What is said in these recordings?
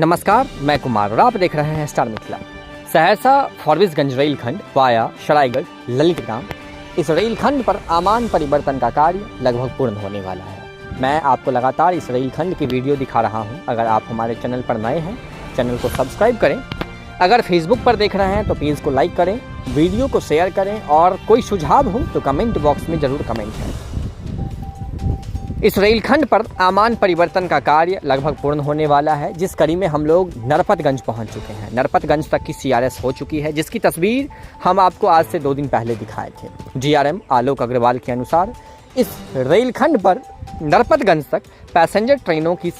नमस्कार, मैं कुमार और आप देख रहे हैं स्टार मिथिला। सहरसा फॉरबिसगंज रेलखंड वाया सरायगढ़ ललितग्राम, इस रेलखंड पर आमान परिवर्तन का कार्य लगभग पूर्ण होने वाला है। मैं आपको लगातार इस रेलखंड की वीडियो दिखा रहा हूं। अगर आप हमारे चैनल पर नए हैं, चैनल को सब्सक्राइब करें। अगर फेसबुक पर देख रहे हैं तो पेज को लाइक करें, वीडियो को शेयर करें और कोई सुझाव हो तो कमेंट बॉक्स में ज़रूर कमेंट करें। इस रेलखंड पर आमान परिवर्तन का कार्य लगभग पूर्ण होने वाला है, जिस कड़ी में हम लोग नरपतगंज पहुंच चुके हैं। नरपतगंज तक की सीआरएस हो चुकी है, जिसकी तस्वीर हम आपको आज से 2 दिन पहले दिखाए थे। जीआरएम आलोक अग्रवाल के अनुसार इस रेलखंड पर नरपतगंज तक पैसेंजर ट्रेनों की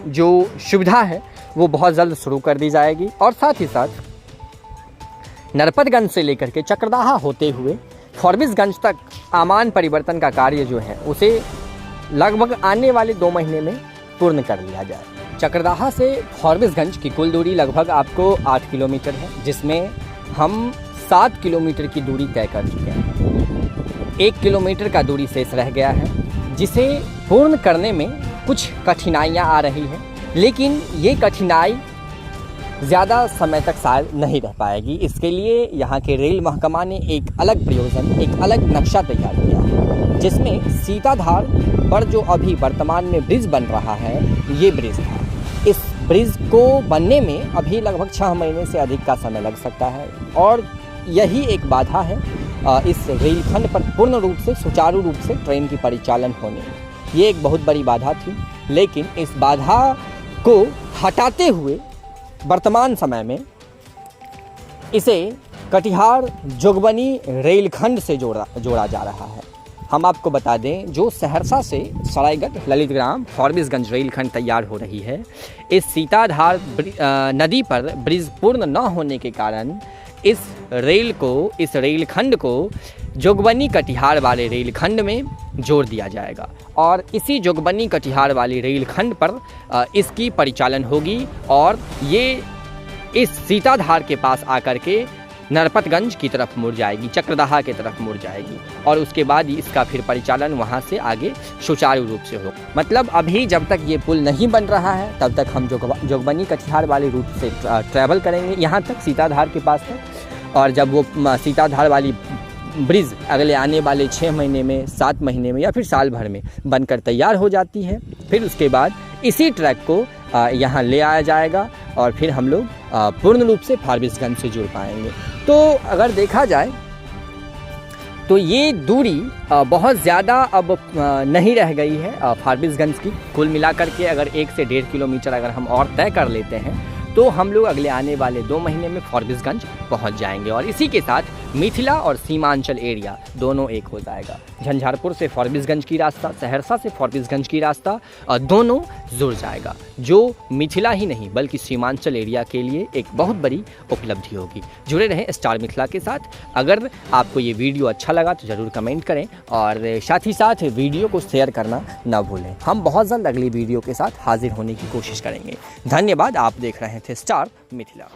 जो सुविधा है वो बहुत जल्द शुरू कर दी जाएगी और साथ ही साथ नरपतगंज से लेकर के चक्रदाहा होते हुए फॉरबिसगंज तक आमान परिवर्तन का कार्य जो है उसे लगभग आने वाले 2 महीने में पूर्ण कर लिया जाए। चक्रदाहा से फॉरबिसगंज की कुल दूरी लगभग आपको 8 किलोमीटर है, जिसमें हम 7 किलोमीटर की दूरी तय कर चुके हैं। 1 किलोमीटर का दूरी शेष रह गया है, जिसे पूर्ण करने में कुछ कठिनाइयां आ रही हैं, लेकिन ये कठिनाई ज़्यादा समय तक शायद नहीं रह पाएगी। इसके लिए यहाँ के रेल महकमा ने एक अलग प्रयोजन, एक अलग नक्शा तैयार किया है, जिसमें सीताधार पर जो अभी वर्तमान में ब्रिज बन रहा है, ये ब्रिज था। इस ब्रिज को बनने में अभी लगभग 6 महीने से अधिक का समय लग सकता है और यही एक बाधा है इस रेलखंड पर पूर्ण रूप से सुचारू रूप से ट्रेन की परिचालन होने में। ये एक बहुत बड़ी बाधा थी, लेकिन इस बाधा को हटाते हुए वर्तमान समय में इसे कटिहार जोगबनी रेलखंड से जोड़ा जा रहा है। हम आपको बता दें, जो सहरसा से सरायगढ़ ललितग्राम फॉरबिसगंज रेलखंड तैयार हो रही है, इस सीताधार नदी पर ब्रिज पूर्ण न होने के कारण इस रेलखंड को जोगबनी कटिहार वाले रेलखंड में जोड़ दिया जाएगा और इसी जोगबनी कटिहार वाली रेलखंड पर इसकी परिचालन होगी और ये इस सीताधार के पास आकर के नरपतगंज की तरफ मुड़ जाएगी, चक्रदाहा की तरफ मुड़ जाएगी और उसके बाद इसका फिर परिचालन वहाँ से आगे सुचारू रूप से हो। मतलब अभी जब तक ये पुल नहीं बन रहा है तब तक हम जोगबनी कटिहार वाले रूट से ट्रैवल करेंगे यहाँ तक सीताधार के पास तक, और जब वो सीताधार वाली ब्रिज अगले आने वाले 6 महीने में, 7 महीने में या फिर साल भर में बनकर तैयार हो जाती है, फिर उसके बाद इसी ट्रैक को यहाँ ले आया जाएगा और फिर हम लोग पूर्ण रूप से फॉरबिसगंज से जुड़ पाएंगे। तो अगर देखा जाए तो ये दूरी बहुत ज़्यादा अब नहीं रह गई है फॉरबिसगंज की। कुल मिलाकर के अगर 1 से 1.5 किलोमीटर अगर हम और तय कर लेते हैं तो हम लोग अगले आने वाले 2 महीने में फॉरबिसगंज पहुंच जाएंगे और इसी के साथ मिथिला और सीमांचल एरिया दोनों एक हो जाएगा। झंझारपुर से फॉरबिसगंज की रास्ता, सहरसा से फॉरबिसगंज की रास्ता दोनों जुड़ जाएगा, जो मिथिला ही नहीं बल्कि सीमांचल एरिया के लिए एक बहुत बड़ी उपलब्धि होगी। जुड़े रहें स्टार मिथिला के साथ। अगर आपको ये वीडियो अच्छा लगा तो ज़रूर कमेंट करें और साथ ही साथ वीडियो को शेयर करना ना भूलें। हम बहुत जल्द अगली वीडियो के साथ हाजिर होने की कोशिश करेंगे। धन्यवाद। आप देख रहे थे स्टार मिथिला।